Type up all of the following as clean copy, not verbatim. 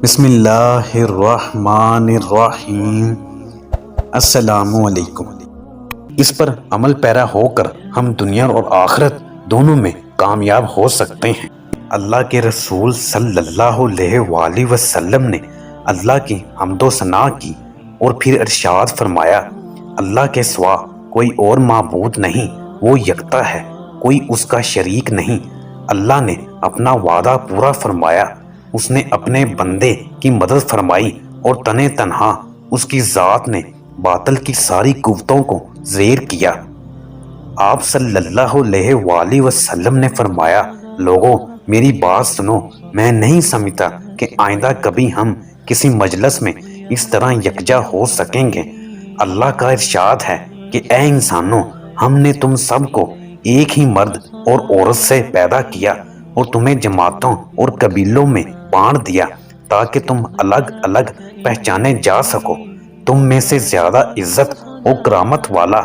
بسم اللہ الرحمن الرحیم۔ السلام علیکم۔ اس پر عمل پیرا ہو کر ہم دنیا اور آخرت دونوں میں کامیاب ہو سکتے ہیں۔ اللہ کے رسول صلی اللہ علیہ وآلہ وسلم نے اللہ کی حمد و ثنا کی اور پھر ارشاد فرمایا، اللہ کے سوا کوئی اور معبود نہیں، وہ یکتا ہے، کوئی اس کا شریک نہیں۔ اللہ نے اپنا وعدہ پورا فرمایا، اس نے اپنے بندے کی مدد فرمائی اور تنے تنہا اس کی ذات نے باطل کی ساری قوتوں کو زیر کیا۔ آپ صلی اللہ علیہ وآلہ وسلم نے فرمایا، لوگو میری بات سنو، میں نہیں سمجھتا کہ آئندہ کبھی ہم کسی مجلس میں اس طرح یکجا ہو سکیں گے۔ اللہ کا ارشاد ہے کہ اے انسانوں، ہم نے تم سب کو ایک ہی مرد اور عورت سے پیدا کیا اور تمہیں جماعتوں اور قبیلوں میں بانٹ دیا تاکہ تم الگ الگ پہچانے جا سکو۔ تم میں سے زیادہ عزت اور کرامت والا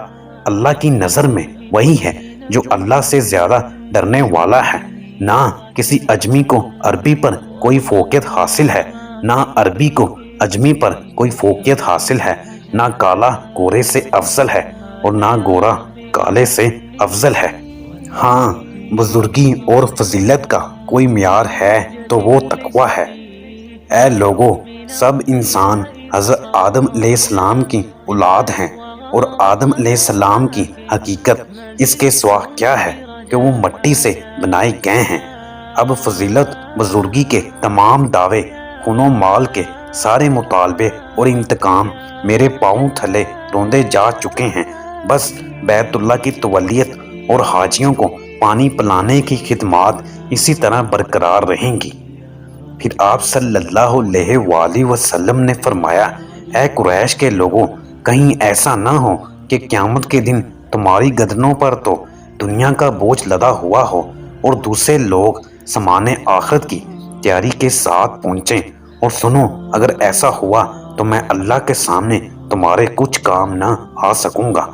اللہ کی نظر میں وہی ہے جو اللہ سے زیادہ ڈرنے والا ہے۔ نہ کسی اجمی کو عربی پر کوئی فوقیت حاصل ہے، نہ عربی کو اجمی پر کوئی فوقیت حاصل ہے، نہ کالا گورے سے افضل ہے اور نہ گورا کالے سے افضل ہے۔ ہاں، بزرگی اور فضیلت کا کوئی معیار ہے تو وہ تقویٰ ہے۔ اے لوگو، سب انسان حضرت آدم علیہ السلام کی اولاد ہیں اور آدم علیہ السلام کی حقیقت اس کے سوا کیا ہے کہ وہ مٹی سے بنائے گئے ہیں۔ اب فضیلت بزرگی کے تمام دعوے، خون و مال کے سارے مطالبے اور انتقام میرے پاؤں تھلے روندے جا چکے ہیں۔ بس بیت اللہ کی تولیت اور حاجیوں کو پانی پلانے کی خدمات اسی طرح برقرار رہیں گی۔ پھر آپ صلی اللہ علیہ وآلہ وسلم نے فرمایا، اے قریش کے لوگوں، کہیں ایسا نہ ہو کہ قیامت کے دن تمہاری گردنوں پر تو دنیا کا بوجھ لدا ہوا ہو اور دوسرے لوگ سامان آخرت کی تیاری کے ساتھ پہنچیں۔ اور سنو، اگر ایسا ہوا تو میں اللہ کے سامنے تمہارے کچھ کام نہ آ سکوں گا۔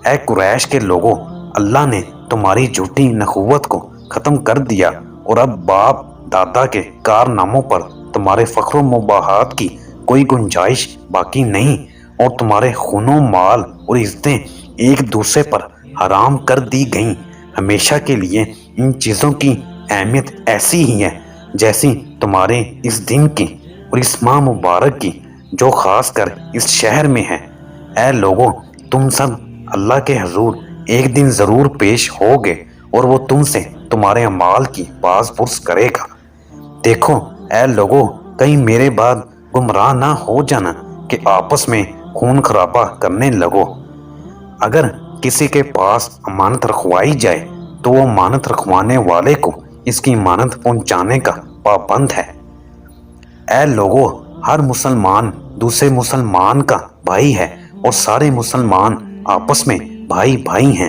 اے قریش کے لوگوں، اللہ نے تمہاری جھوٹی نخوت کو ختم کر دیا اور اب باپ دادا کے کارناموں پر تمہارے فخر و مباحات کی کوئی گنجائش باقی نہیں، اور تمہارے خون و مال اور عزتیں ایک دوسرے پر حرام کر دی گئیں۔ ہمیشہ کے لیے ان چیزوں کی اہمیت ایسی ہی ہے جیسی تمہارے اس دن کی اور اس ماہ مبارک کی جو خاص کر اس شہر میں ہے۔ اے لوگوں، تم سب اللہ کے حضور ایک دن ضرور پیش ہوگے اور وہ تم سے تمہارے اعمال کی باز پرس کرے گا۔ دیکھو اے لوگو، کہیں میرے بعد گمراہ نہ ہو جانا کہ آپس میں خون خرابہ کرنے لگو۔ اگر کسی کے پاس امانت رکھوائی جائے تو وہ امانت رکھوانے والے کو اس کی امانت پہنچانے کا پابند ہے۔ اے لوگو، ہر مسلمان دوسرے مسلمان کا بھائی ہے اور سارے مسلمان آپس میں بھائی بھائی ہیں۔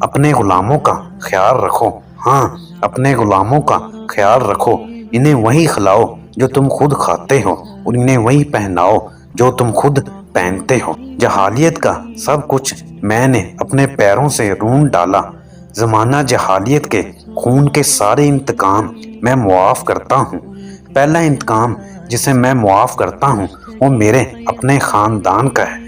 اپنے غلاموں کا خیال رکھو، ہاں اپنے غلاموں کا خیال رکھو، انہیں وہی کھلاؤ جو تم خود کھاتے ہو اور انہیں وہی پہناؤ جو تم خود پہنتے ہو۔ جہالیت کا سب کچھ میں نے اپنے پیروں سے رون ڈالا۔ زمانہ جہالیت کے خون کے سارے انتقام میں معاف کرتا ہوں۔ پہلا انتقام جسے میں معاف کرتا ہوں وہ میرے اپنے خاندان کا ہے۔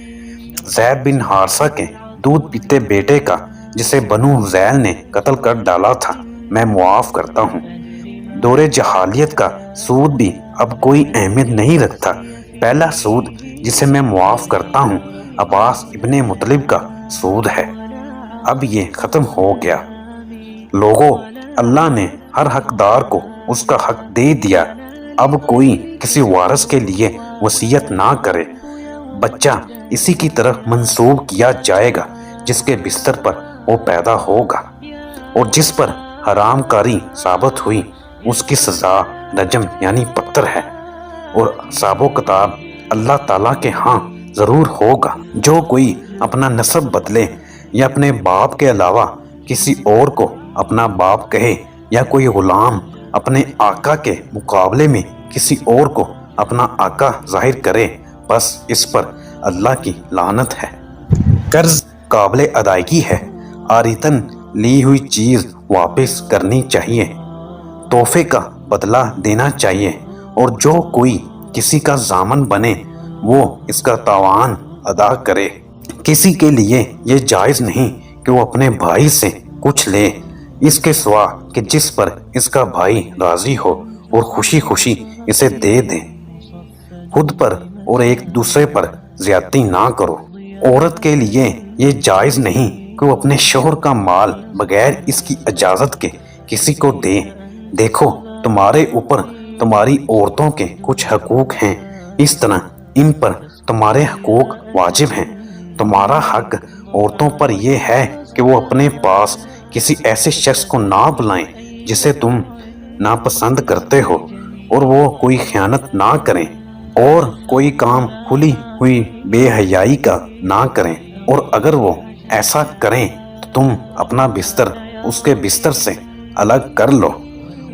زید بن حارثہ کے دودھ پیتے بیٹے کا جسے بنو حذیل نے قتل کر ڈالا تھا میں معاف کرتا ہوں۔ دور جہالیت کا سود بھی اب کوئی اہمیت نہیں رکھتا۔ پہلا سود جسے میں معاف کرتا ہوں عباس ابن مطلب کا سود ہے، اب یہ ختم ہو گیا۔ لوگو، اللہ نے ہر حقدار کو اس کا حق دے دیا، اب کوئی کسی وارث کے لیے وصیت نہ کرے۔ بچہ اسی کی طرف منسوب کیا جائے گا جس کے بستر پر وہ پیدا ہوگا، اور جس پر حرام کاری ثابت ہوئی اس کی سزا رجم یعنی پتھر ہے، اور حساب و کتاب اللہ تعالیٰ کے ہاں ضرور ہوگا۔ جو کوئی اپنا نسب بدلے یا اپنے باپ کے علاوہ کسی اور کو اپنا باپ کہے، یا کوئی غلام اپنے آقا کے مقابلے میں کسی اور کو اپنا آقا ظاہر کرے، بس اس پر اللہ کی لعنت ہے۔ قرض قابل ادائیگی ہے، عاریتاً لی ہوئی چیز واپس کرنی چاہیے، تحفے کا بدلہ دینا چاہیے، اور جو کوئی کسی کا ضامن بنے وہ اس کا تاوان ادا کرے۔ کسی کے لیے یہ جائز نہیں کہ وہ اپنے بھائی سے کچھ لے اس کے سوا کہ جس پر اس کا بھائی راضی ہو اور خوشی خوشی اسے دے دے۔ خود پر اور ایک دوسرے پر زیادتی نہ کرو۔ عورت کے لیے یہ جائز نہیں کہ وہ اپنے شوہر کا مال بغیر اس کی اجازت کے کسی کو دے۔ دیکھو تمہارے اوپر تمہاری عورتوں کے کچھ حقوق ہیں، اس طرح ان پر تمہارے حقوق واجب ہیں۔ تمہارا حق عورتوں پر یہ ہے کہ وہ اپنے پاس کسی ایسے شخص کو نہ بلائیں جسے تم ناپسند کرتے ہو، اور وہ کوئی خیانت نہ کریں اور کوئی کام کھلی ہوئی بے حیائی کا نہ کریں، اور اگر وہ ایسا کریں تو تم اپنا بستر اس کے بستر سے الگ کر لو،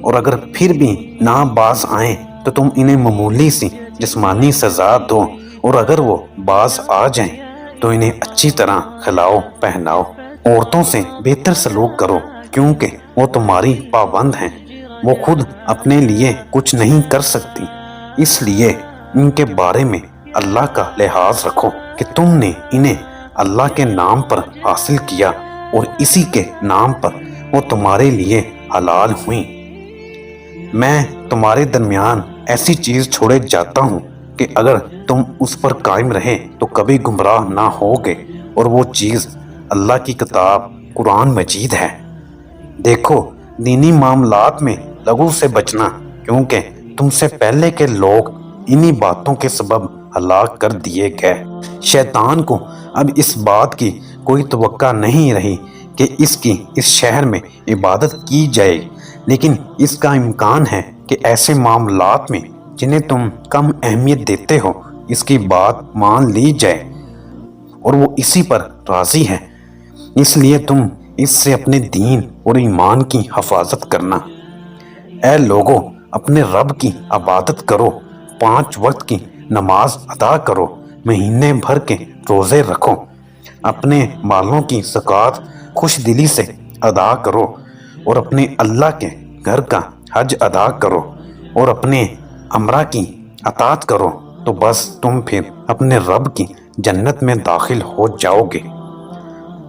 اور اگر پھر بھی نہ باز آئیں تو تم انہیں معمولی سی جسمانی سزا دو، اور اگر وہ باز آ جائیں تو انہیں اچھی طرح کھلاؤ پہناؤ۔ عورتوں سے بہتر سلوک کرو کیونکہ وہ تمہاری پابند ہیں، وہ خود اپنے لیے کچھ نہیں کر سکتی، اس لیے ان کے بارے میں اللہ کا لحاظ رکھو کہ تم نے انہیں اللہ کے نام پر حاصل کیا اور اسی کے نام پر وہ تمہارے لیے حلال ہوئیں۔ میں تمہارے درمیان ایسی چیز چھوڑے جاتا ہوں کہ اگر تم اس پر قائم رہے تو کبھی گمراہ نہ ہوگے، اور وہ چیز اللہ کی کتاب قرآن مجید ہے۔ دیکھو دینی معاملات میں لغو سے بچنا، کیونکہ تم سے پہلے کے لوگ انہی باتوں کے سبب ہلاک کر دیے گئے۔ شیطان کو اب اس بات کی کوئی توقع نہیں رہی کہ اس کی اس شہر میں عبادت کی جائے، لیکن اس کا امکان ہے کہ ایسے معاملات میں جنہیں تم کم اہمیت دیتے ہو اس کی بات مان لی جائے، اور وہ اسی پر راضی ہے، اس لیے تم اس سے اپنے دین اور ایمان کی حفاظت کرنا۔ اے لوگو اپنے رب کی عبادت کرو، 5 وقت کی نماز ادا کرو، مہینے بھر کے روزے رکھو، اپنے مالوں کی زکوٰۃ خوش دلی سے ادا کرو، اور اپنے اللہ کے گھر کا حج ادا کرو، اور اپنے امرا کی اطاعت کرو، تو بس تم پھر اپنے رب کی جنت میں داخل ہو جاؤ گے۔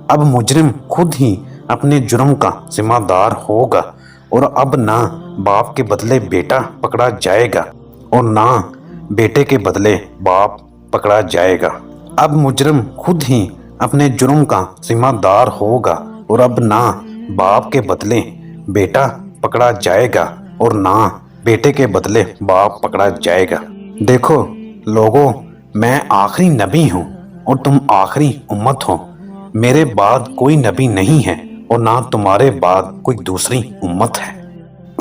اب مجرم خود ہی اپنے جرم کا ذمہ دار ہوگا، اور اب نہ باپ کے بدلے بیٹا پکڑا جائے گا اور نہ بیٹے کے بدلے باپ پکڑا جائے گا۔ اب مجرم خود ہی اپنے جرم کا ذمہ دار ہوگا، اور اب نہ باپ کے بدلے بیٹا پکڑا جائے گا اور نہ بیٹے کے بدلے باپ پکڑا جائے گا۔ دیکھو لوگو میں آخری نبی ہوں اور تم آخری امت ہو، میرے بعد کوئی نبی نہیں ہے اور نہ تمہارے بعد کوئی دوسری امت ہے۔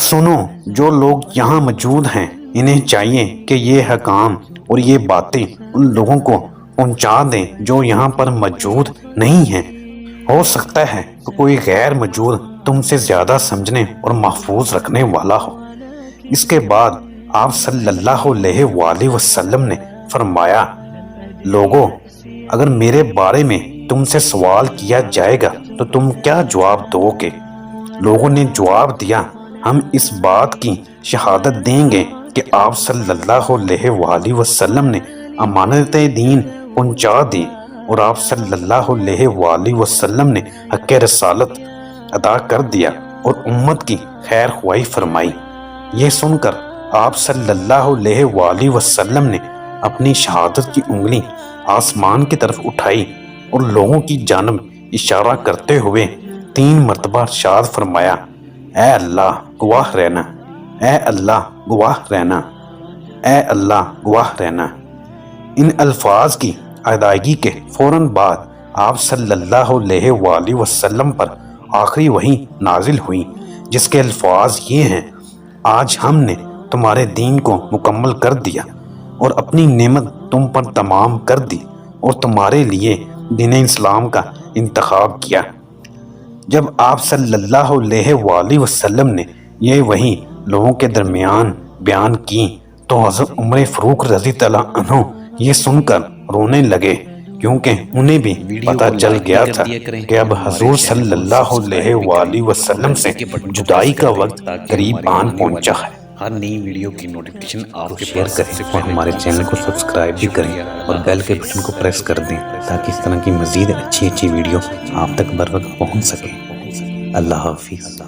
سنو جو لوگ یہاں موجود ہیں انہیں چاہیے کہ یہ حکام اور یہ باتیں ان لوگوں کو پہنچا دیں جو یہاں پر موجود نہیں ہیں۔ ہو سکتا ہے کہ کوئی غیر موجود تم سے زیادہ سمجھنے اور محفوظ رکھنے والا ہو۔ اس کے بعد آپ صلی اللہ علیہ وآلہ وسلم نے فرمایا، لوگو اگر میرے بارے میں تم سے سوال کیا جائے گا تو تم کیا جواب دو گے؟ لوگوں نے جواب دیا، ہم اس بات کی شہادت دیں گے کہ آپ صلی اللہ علیہ وآلہ وسلم نے امانت دین پہنچا دی، اور آپ صلی اللہ علیہ وآلہ وسلم نے حق رسالت ادا کر دیا اور امت کی خیر خواہی فرمائی۔ یہ سن کر آپ صلی اللہ علیہ وآلہ وسلم نے اپنی شہادت کی انگلی آسمان کی طرف اٹھائی اور لوگوں کی جانب اشارہ کرتے ہوئے 3 مرتبہ ارشاد فرمایا، اے اللہ گواہ رہنا، اے اللہ گواہ رہنا، اے اللہ گواہ رہنا۔ ان الفاظ کی ادائیگی کے فوراً بعد آپ صلی اللہ علیہ وآلہ وسلم پر آخری وحی نازل ہوئی، جس کے الفاظ یہ ہیں، آج ہم نے تمہارے دین کو مکمل کر دیا اور اپنی نعمت تم پر تمام کر دی اور تمہارے لیے دین اسلام کا انتخاب کیا۔ جب آپ صلی اللہ علیہ وآلہ وسلم نے یہ وحی لوگوں کے درمیان بیان کی تو حضرت عمر فاروق رضی اللہ عنہ یہ سن کر رونے لگے، کیونکہ انہیں بھی پتہ چل گیا تھا کہ اب حضور صلی اللہ علیہ وآلہ وسلم سے جدائی کا وقت قریب آن پہنچا ہے۔ ہر نئی ویڈیو کی نوٹیفکیشن آپ کے شیئر کریں اور ہمارے چینل کو سبسکرائب بھی کریں اور بیل کے بٹن کو پریس کر دیں تاکہ اس طرح کی مزید اچھی ویڈیو آپ تک بر وقت پہنچ سکے۔ اللہ حافظ۔